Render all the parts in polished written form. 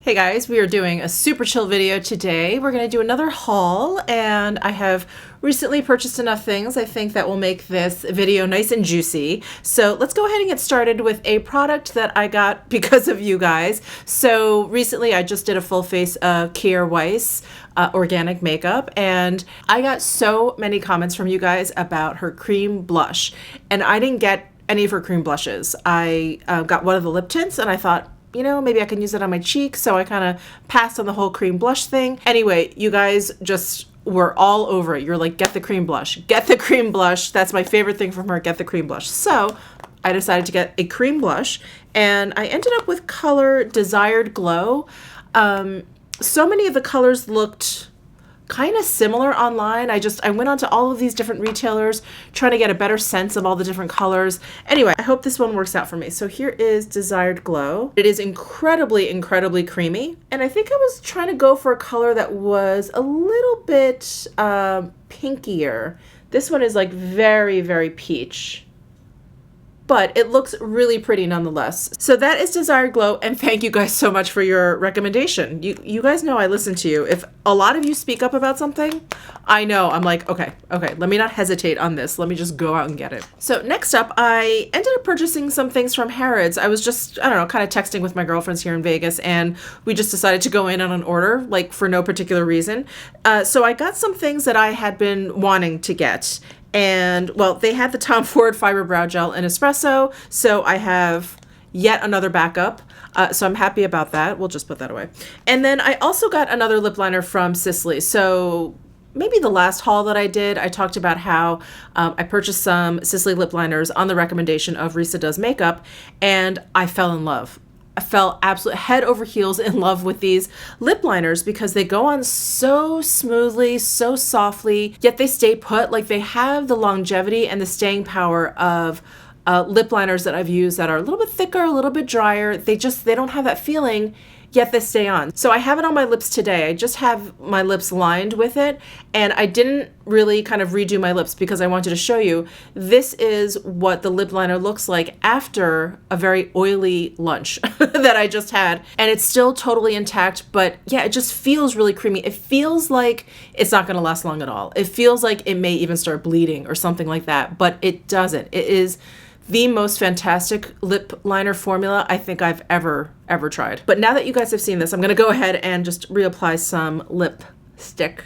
Hey guys, we are doing a super chill video today. We're going to do another haul, and I have recently purchased enough things I think that will make this video nice and juicy. So let's go ahead and get started with a product that I got because of you guys. So recently I just did a full face of Weiss organic makeup, and I got so many comments from you guys about her cream blush, and I didn't get any of her cream blushes. I got one of the lip tints, and I thought, you know, maybe I can use it on my cheek, so I kind of passed on the whole cream blush thing. Anyway, you guys just were all over it. You're like, get the cream blush, get the cream blush. That's my favorite thing from her, get the cream blush. So I decided to get a cream blush, and I ended up with color Desired Glow. So many of the colors looked kind of similar online. I went on to all of these different retailers trying to get a better sense of all the different colors. Anyway, I hope this one works out for me. So here is Desired Glow. It is incredibly, incredibly creamy. And I think I was trying to go for a color that was a little bit pinkier. This one is like very, very peach, but it looks really pretty nonetheless. So that is Desired Glow, and thank you guys so much for your recommendation. You guys know I listen to you. If a lot of you speak up about something, I know I'm like, okay, let me not hesitate on this. Let me just go out and get it. So next up, I ended up purchasing some things from Harrods. I was just, I don't know, kind of texting with my girlfriends here in Vegas, and we just decided to go in on an order, like for no particular reason. So I got some things that I had been wanting to get. And, well, they had the Tom Ford Fiber Brow Gel in Espresso, so I have yet another backup. So I'm happy about that. We'll just put that away. And then I also got another lip liner from Sisley. So maybe the last haul that I did, I talked about how I purchased some Sisley lip liners on the recommendation of Risa Does Makeup, and I fell in love. I fell absolutely head over heels in love with these lip liners because they go on so smoothly, so softly, yet they stay put. Like, they have the longevity and the staying power of lip liners that I've used that are a little bit thicker, a little bit drier. They don't have that feeling, yet they stay on. So I have it on my lips today. I just have my lips lined with it, and I didn't really kind of redo my lips because I wanted to show you this is what the lip liner looks like after a very oily lunch that I just had, and it's still totally intact, but yeah, it just feels really creamy. It feels like it's not going to last long at all. It feels like it may even start bleeding or something like that, but it doesn't. It is the most fantastic lip liner formula I think I've ever tried. But now that you guys have seen this, I'm going to go ahead and just reapply some lipstick.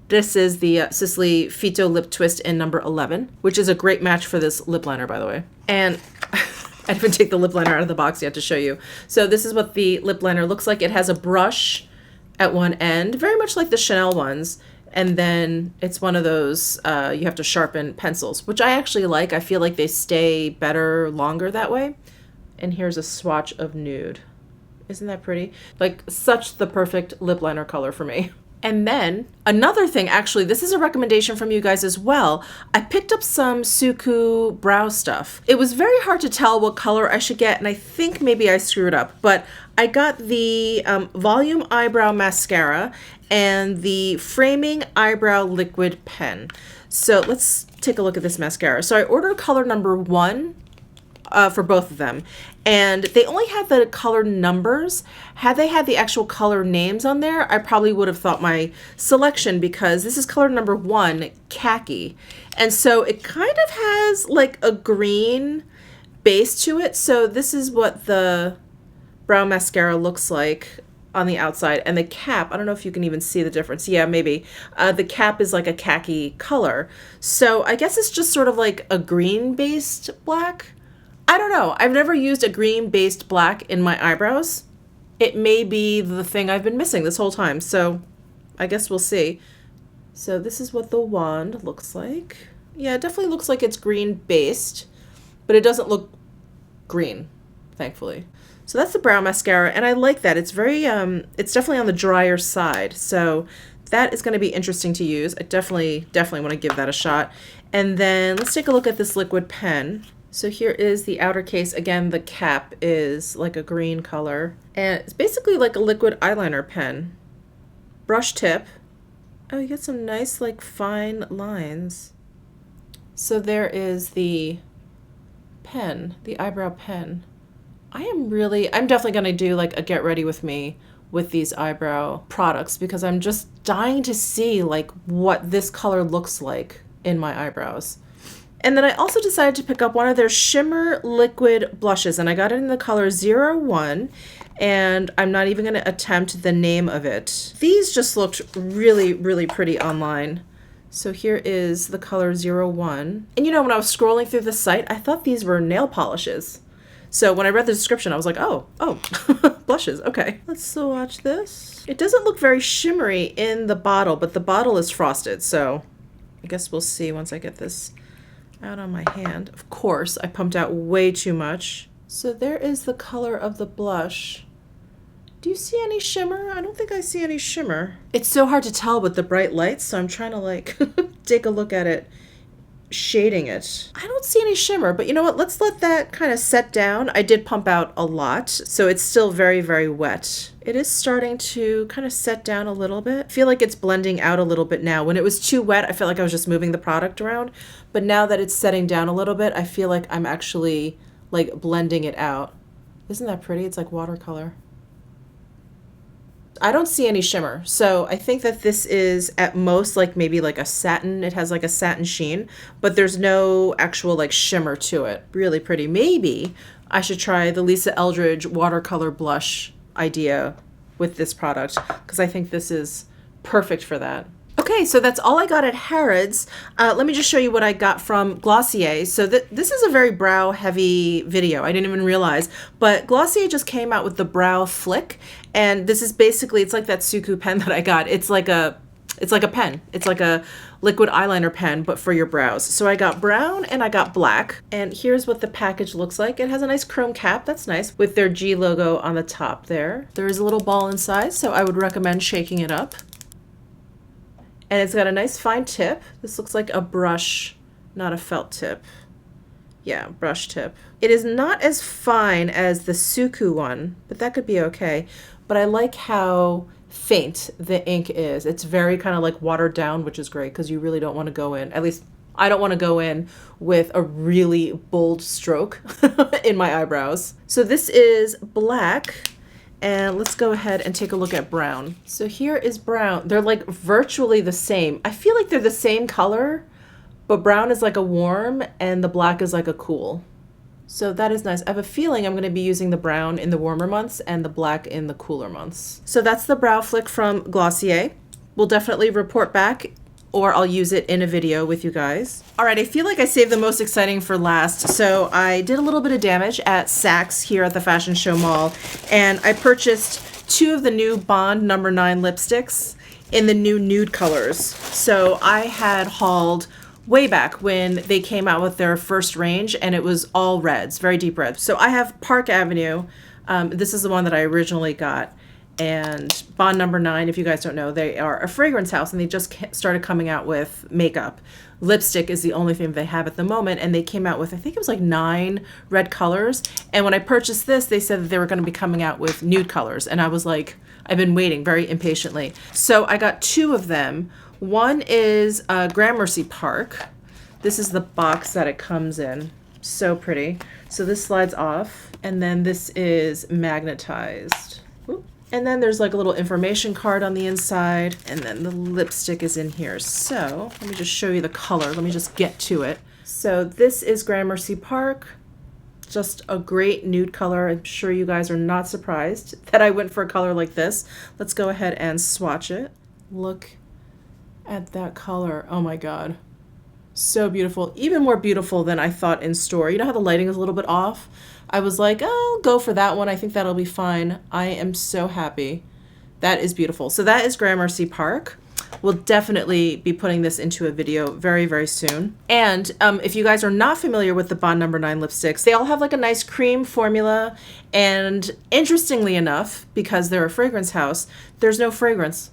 This is the Sisley Fito Lip Twist in number 11, which is a great match for this lip liner, by the way. And I didn't even take the lip liner out of the box yet to show you. So this is what the lip liner looks like. It has a brush at one end, very much like the Chanel ones. And then it's one of those, you have to sharpen pencils, which I actually like. I feel like they stay better longer that way. And here's a swatch of Nude. Isn't that pretty? Like, such the perfect lip liner color for me. And then another thing, actually, this is a recommendation from you guys as well. I picked up some Suku brow stuff. It was very hard to tell what color I should get, and I think maybe I screwed up, but I got the Volume Eyebrow Mascara and the Framing Eyebrow Liquid Pen. So let's take a look at this mascara. So I ordered color number 1 for both of them, and they only had the color numbers. Had they had the actual color names on there, I probably would have thought my selection, because this is color number 1, Khaki, and so it kind of has like a green base to it. So this is what the brow mascara looks like on the outside, and the cap, I don't know if you can even see the difference. Yeah, maybe. The cap is like a khaki color. So I guess it's just sort of like a green-based black. I don't know. I've never used a green-based black in my eyebrows. It may be the thing I've been missing this whole time, so I guess we'll see. So this is what the wand looks like. Yeah, it definitely looks like it's green-based, but it doesn't look green, thankfully. So that's the brow mascara, and I like that. It's very, it's definitely on the drier side, so that is going to be interesting to use. I definitely want to give that a shot. And then let's take a look at this liquid pen. So here is the outer case. Again, the cap is like a green color, and it's basically like a liquid eyeliner pen. Brush tip. Oh, you get some nice, like, fine lines. So there is the pen, the eyebrow pen. I'm definitely going to do like a get ready with me with these eyebrow products because I'm just dying to see like what this color looks like in my eyebrows. And then I also decided to pick up one of their shimmer liquid blushes, and I got it in the color 01, and I'm not even going to attempt the name of it. These just looked really, really pretty online. So here is the color 01. And you know, when I was scrolling through the site, I thought these were nail polishes. So when I read the description, I was like, oh, blushes, okay. Let's swatch this. It doesn't look very shimmery in the bottle, but the bottle is frosted, so I guess we'll see once I get this out on my hand. Of course, I pumped out way too much. So there is the color of the blush. Do you see any shimmer? I don't think I see any shimmer. It's so hard to tell with the bright lights, so I'm trying to like take a look at it, shading it. I don't see any shimmer, but you know what? Let's let that kind of set down. I did pump out a lot, so it's still very, very wet. It is starting to kind of set down a little bit. I feel like it's blending out a little bit now. When it was too wet, I felt like I was just moving the product around, but now that it's setting down a little bit, I feel like I'm actually like blending it out. Isn't that pretty? It's like watercolor. I don't see any shimmer, so I think that this is at most like maybe like a satin. It has like a satin sheen, but there's no actual like shimmer to it. Really pretty. Maybe I should try the Lisa Eldridge watercolor blush idea with this product because I think this is perfect for that. Okay, so that's all I got at Harrods. Let me just show you what I got from Glossier. So this is a very brow heavy video. I didn't even realize, but Glossier just came out with the Brow Flick, and this is basically, it's like that Suku pen that I got. It's like a pen. It's like a liquid eyeliner pen, but for your brows. So I got brown and I got black, and here's what the package looks like. It has a nice chrome cap, that's nice, with their G logo on the top there. There is a little ball inside, so I would recommend shaking it up. And it's got a nice fine tip. This looks like a brush, not a felt tip. Yeah, brush tip. It is not as fine as the Suku one, but that could be okay. But I like how faint the ink is. It's very kind of like watered down, which is great because you really don't want to go in, at least I don't want to go in with a really bold stroke in my eyebrows. So this is black. And let's go ahead and take a look at brown. So here is brown. They're like virtually the same. I feel like they're the same color, but brown is like a warm and the black is like a cool. So that is nice. I have a feeling I'm going to be using the brown in the warmer months and the black in the cooler months. So that's the Brow Flick from Glossier. We'll definitely report back, or I'll use it in a video with you guys. All right, I feel like I saved the most exciting for last. So I did a little bit of damage at Saks here at the Fashion Show Mall, and I purchased 2 of the new Bond No. 9 lipsticks in the new nude colors. So I had hauled way back when they came out with their first range, and it was all reds, very deep reds. So I have Park Avenue. This is the one that I originally got. And Bond No. 9, if you guys don't know, they are a fragrance house, and they just started coming out with makeup. Lipstick is the only thing they have at the moment, and they came out with, I think it was like 9 red colors. And when I purchased this, they said that they were going to be coming out with nude colors, and I was like, I've been waiting very impatiently. So I got 2 of them. One is Gramercy Park. This is the box that it comes in. So pretty. So this slides off, and then this is magnetized. Ooh. And then there's like a little information card on the inside, and then the lipstick is in here. So let me just show you the color. Let me just get to it. So this is Gramercy Park. Just a great nude color. I'm sure you guys are not surprised that I went for a color like this. Let's go ahead and swatch it. Look at that color. Oh my God. So beautiful. Even more beautiful than I thought in store. You know how the lighting is a little bit off? I was like, oh, I'll go for that one. I think that'll be fine. I am so happy. That is beautiful. So that is Gramercy Park. We'll definitely be putting this into a video very, very soon. And if you guys are not familiar with the Bond No. 9 lipsticks, they all have like a nice cream formula. And interestingly enough, because they're a fragrance house, there's no fragrance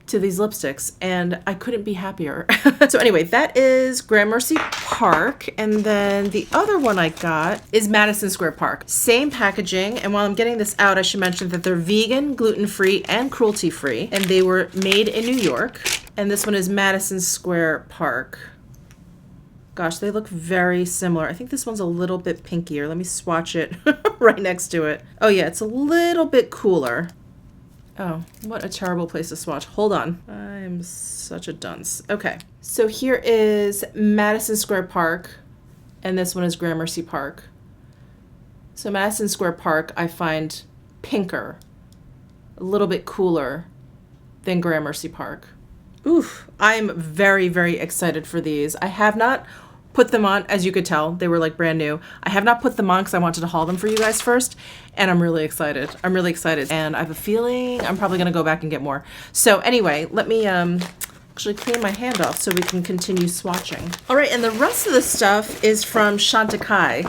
to these lipsticks, and I couldn't be happier. So anyway, that is Gramercy Park, and then the other one I got is Madison Square Park. Same packaging, and while I'm getting this out, I should mention that they're vegan, gluten-free, and cruelty-free, and they were made in New York. And this one is Madison Square Park. Gosh, they look very similar. I think this one's a little bit pinkier. Let me swatch it right next to it. Oh yeah, it's a little bit cooler. Oh, what a terrible place to swatch. Hold on. I'm such a dunce. Okay. So here is Madison Square Park, and this one is Gramercy Park. So Madison Square Park I find pinker, a little bit cooler than Gramercy Park. Oof, I'm very, very excited for these. I have not put them on, as you could tell, they were like brand new. I have not put them on because I wanted to haul them for you guys first, and I'm really excited. I'm really excited, and I have a feeling I'm probably gonna go back and get more. So anyway, let me actually clean my hand off so we can continue swatching. All right, and the rest of the stuff is from Chantecaille,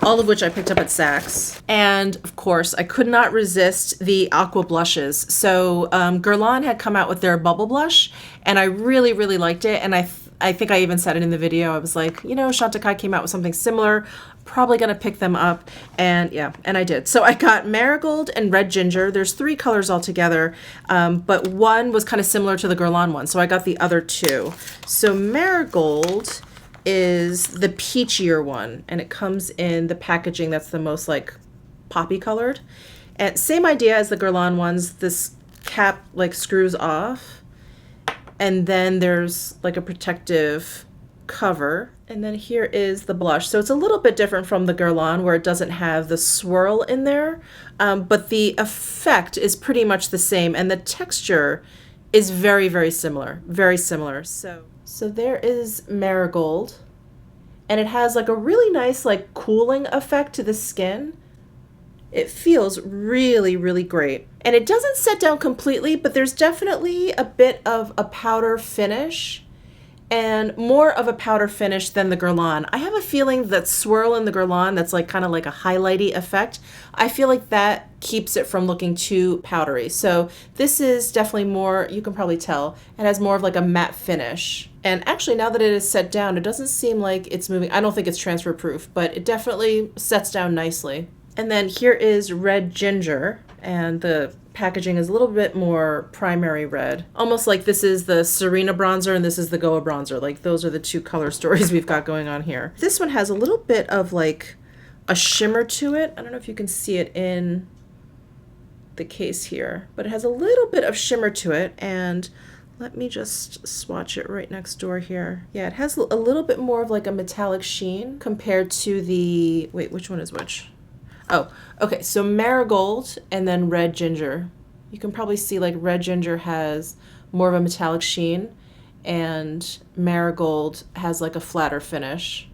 all of which I picked up at Saks. And of course, I could not resist the aqua blushes. So Guerlain had come out with their bubble blush, and I really, really liked it. And I think I even said it in the video. I was like, you know, Chantecaille came out with something similar. Probably gonna pick them up. And yeah, and I did. So I got Marigold and Red Ginger. There's 3 colors altogether, but one was kind of similar to the Guerlain one. So I got the other 2. So Marigold is the peachier one, and it comes in the packaging that's the most like poppy colored. And same idea as the Guerlain ones. This cap like screws off, and then there's like a protective cover. And then here is the blush. So it's a little bit different from the Guerlain, where it doesn't have the swirl in there, but the effect is pretty much the same, and the texture is very, very similar. Very similar. So there is Marigold, and it has like a really nice like cooling effect to the skin. It feels really, really great. And it doesn't set down completely, but there's definitely a bit of a powder finish, and more of a powder finish than the Guerlain. I have a feeling that swirl in the Guerlain, that's like kind of like a highlighty effect, I feel like that keeps it from looking too powdery. So this is definitely more, you can probably tell, it has more of like a matte finish. And actually, now that it is set down, it doesn't seem like it's moving. I don't think it's transfer proof, but it definitely sets down nicely. And then here is Red Ginger, and the packaging is a little bit more primary red. Almost like this is the Serena bronzer and this is the Goa bronzer. Like those are the 2 color stories we've got going on here. This one has a little bit of like a shimmer to it. I don't know if you can see it in the case here, but it has a little bit of shimmer to it. And let me just swatch it right next door here. Yeah, it has a little bit more of like a metallic sheen compared to the, wait, which one is which? Oh, okay, so Marigold and then Red Ginger. You can probably see like Red Ginger has more of a metallic sheen, and Marigold has like a flatter finish.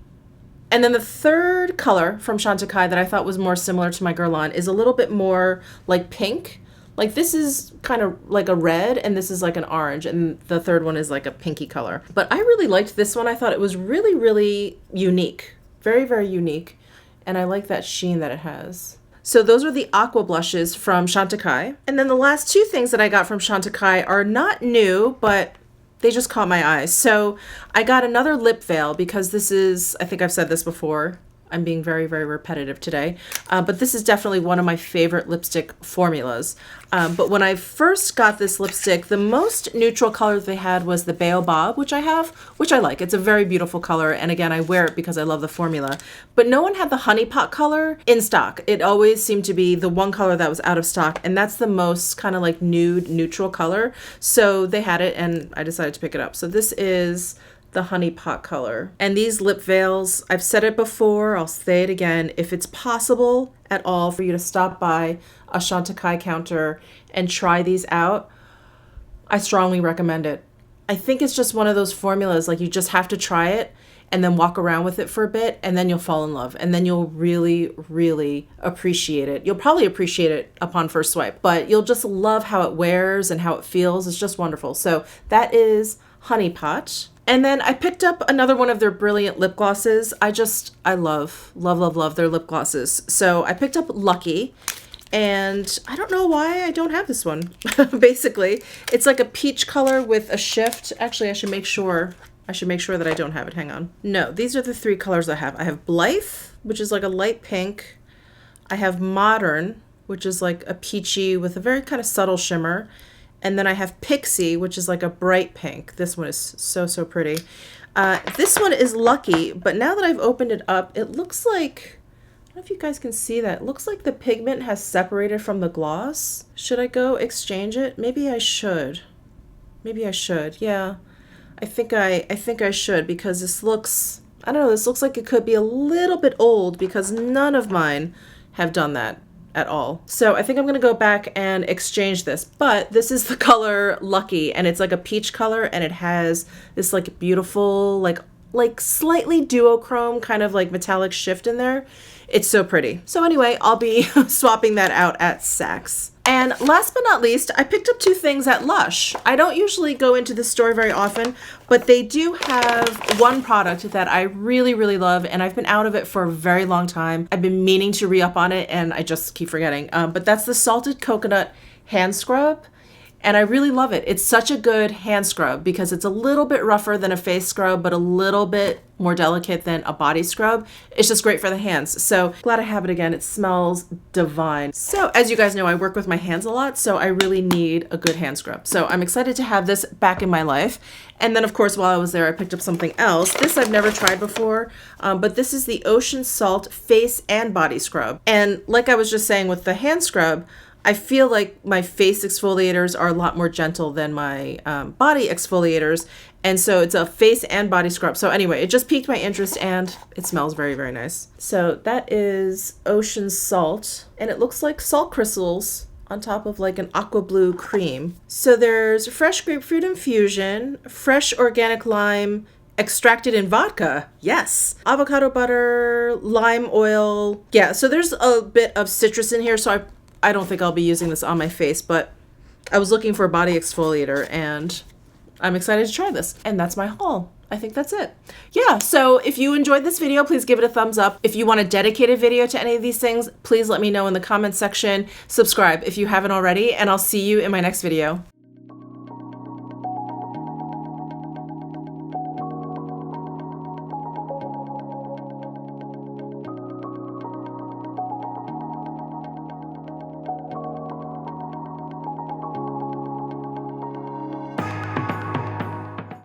And then the third color from Chantecaille that I thought was more similar to my Guerlain is a little bit more like pink. Like this is kind of like a red, and this is like an orange, and the third one is like a pinky color. But I really liked this one. I thought it was really, really unique. Very, very unique. And I like that sheen that it has. So those are the aqua blushes from Chantecaille. And then the last 2 things that I got from Chantecaille are not new, but they just caught my eye. So I got another lip veil because this is, I think I've said this before, I'm being very, very repetitive today, but this is definitely one of my favorite lipstick formulas. But when I first got this lipstick, the most neutral color they had was the Baobab, which I have, which I like. It's a very beautiful color, and again, I wear it because I love the formula. But no one had the Honey Pot color in stock. It always seemed to be the one color that was out of stock, and that's the most kind of like nude, neutral color. So they had it, and I decided to pick it up. So this is the Honey Pot color. And these lip veils, I've said it before, I'll say it again, if it's possible at all for you to stop by a Chantecaille counter and try these out, I strongly recommend it. I think it's just one of those formulas, like you just have to try it and then walk around with it for a bit, and then you'll fall in love, and then you'll really, really appreciate it. You'll probably appreciate it upon first swipe, but you'll just love how it wears and how it feels. It's just wonderful. So that is Honey Pot. And then I picked up another one of their brilliant lip glosses. I love, love, love, love their lip glosses. So I picked up Lucky, and I don't know why I don't have this one. Basically, it's like a peach color with a shift. Actually, I should make sure that I don't have it. Hang on. No, these are the 3 colors I have. I have Blythe, which is like a light pink. I have Modern, which is like a peachy with a very kind of subtle shimmer. And then I have Pixie, which is like a bright pink. This one is so, so pretty. This one is Lucky, but now that I've opened it up, it looks like don't know if you guys can see that. It looks like the pigment has separated from the gloss. Should I go exchange it? Maybe I should. Maybe I should. Yeah. I think I should, because this looks, I don't know, this looks like it could be a little bit old, because none of mine have done that at all. So I think I'm going to go back and exchange this. But this is the color Lucky, and it's like a peach color, and it has this like beautiful like slightly duochrome kind of like metallic shift in there. It's so pretty. So anyway, I'll be swapping that out at Saks. And last but not least, I picked up 2 things at Lush. I don't usually go into the store very often, but they do have one product that I really, really love, and I've been out of it for a very long time. I've been meaning to re-up on it, and I just keep forgetting. But that's the Salted Coconut Hand Scrub. And I really love it. It's such a good hand scrub because it's a little bit rougher than a face scrub, but a little bit more delicate than a body scrub. It's just great for the hands. So glad I have it again. It smells divine. So as you guys know, I work with my hands a lot, so I really need a good hand scrub. So I'm excited to have this back in my life. And then of course, while I was there, I picked up something else. This I've never tried before, but this is the Ocean Salt Face and Body Scrub. And like I was just saying with the hand scrub, I feel like my face exfoliators are a lot more gentle than my body exfoliators. And so it's a face and body scrub. So anyway, it just piqued my interest, and it smells very, very nice. So that is Ocean Salt, and it looks like salt crystals on top of like an aqua blue cream. So there's fresh grapefruit infusion, fresh organic lime, extracted in vodka. Yes. Avocado butter, lime oil. Yeah, so there's a bit of citrus in here. So I don't think I'll be using this on my face, but I was looking for a body exfoliator, and I'm excited to try this. And that's my haul. I think that's it. Yeah, so if you enjoyed this video, please give it a thumbs up. If you want a dedicated video to any of these things, please let me know in the comments section. Subscribe if you haven't already, and I'll see you in my next video.